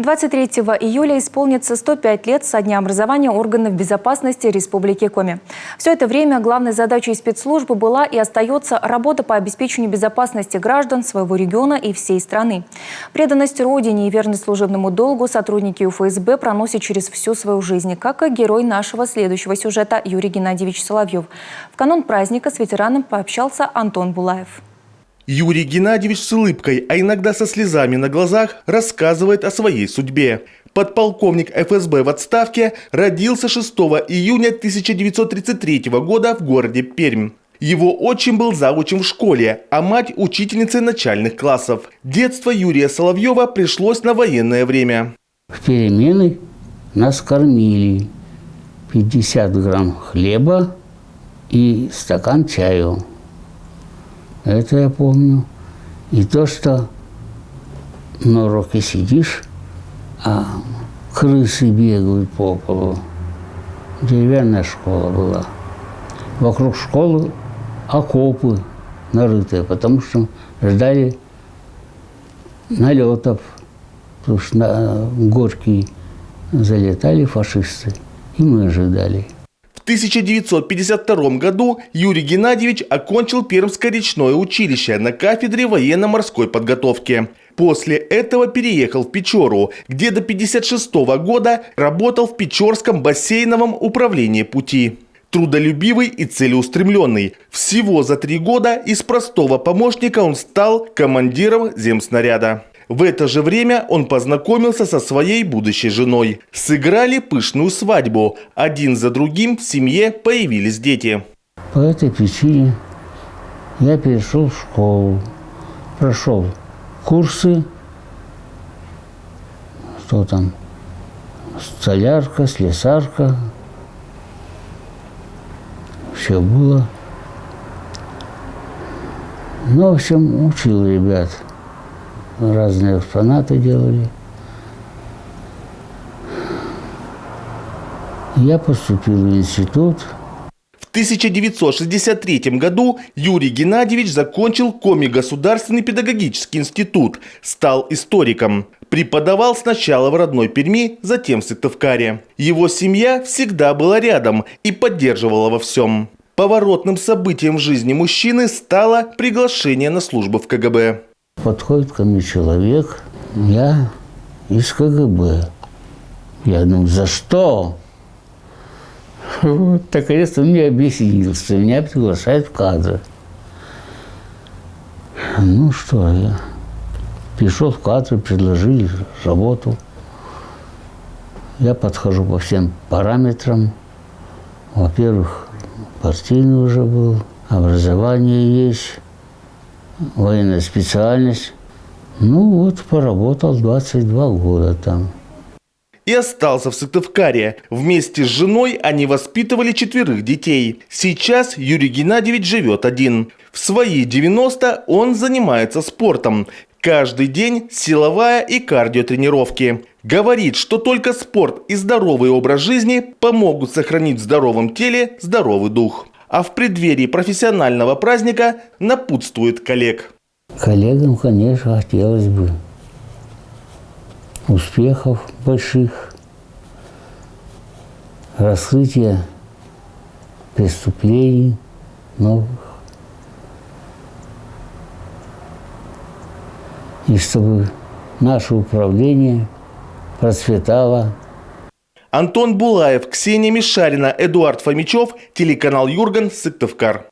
23 июля исполнится 105 лет со дня образования органов безопасности Республики Коми. Все это время главной задачей спецслужбы была и остается работа по обеспечению безопасности граждан своего региона и всей страны. Преданность Родине и верность служебному долгу сотрудники УФСБ проносят через всю свою жизнь, как и герой нашего следующего сюжета Юрий Геннадьевич Соловьев. В канун праздника с ветераном пообщался Антон Булаев. Юрий Геннадьевич с улыбкой, а иногда со слезами на глазах, рассказывает о своей судьбе. Подполковник ФСБ в отставке родился 6 июня 1933 года в городе Пермь. Его отчим был завучем в школе, а мать – учительницей начальных классов. Детство Юрия Соловьева пришлось на военное время. В перемены нас кормили 50 грамм хлеба и стакан чаю. Это я помню. И то, что на уроке сидишь, а крысы бегают по полу. Деревянная школа была. Вокруг школы окопы нарытые, потому что ждали налетов. Потому что на Горький залетали фашисты, и мы ожидали. В 1952 году Юрий Геннадьевич окончил Пермское речное училище на кафедре военно-морской подготовки. После этого переехал в Печору, где до 1956 года работал в Печорском бассейновом управлении пути. Трудолюбивый и целеустремленный. Всего за 3 года из простого помощника он стал командиром земснаряда. В это же время он познакомился со своей будущей женой. Сыграли пышную свадьбу. Один за другим в семье появились дети. По этой причине я перешел в школу, прошел курсы, что там, столярка, слесарка, все было. Ну, в общем, учил ребят. Разные экспонаты делали. Я поступил в институт. В 1963 году Юрий Геннадьевич закончил Коми государственный педагогический институт, стал историком. Преподавал сначала в родной Перми, затем в Сыктывкаре. Его семья всегда была рядом и поддерживала во всем. Поворотным событием в жизни мужчины стало приглашение на службу в КГБ. Подходит ко мне человек, я из КГБ. Я думаю, за что? Вот, наконец он мне объяснил, что меня приглашают в кадры. Ну что, я пришел в кадры, предложили работу. Я подхожу по всем параметрам. Во-первых, партийный уже был, образование есть. Военная специальность. Ну вот, поработал 22 года там. И остался в Сыктывкаре. Вместе с женой они воспитывали 4 детей. Сейчас Юрий Геннадьевич живет один. В свои 90 он занимается спортом. Каждый день силовая и кардиотренировки. Говорит, что только спорт и здоровый образ жизни помогут сохранить в здоровом теле здоровый дух. А в преддверии профессионального праздника напутствует коллег. Коллегам, конечно, хотелось бы успехов больших, раскрытия преступлений новых. И чтобы наше управление процветало. Антон Булаев, Ксения Мишарина, Эдуард Фомичев, телеканал Юрган, Сыктывкар.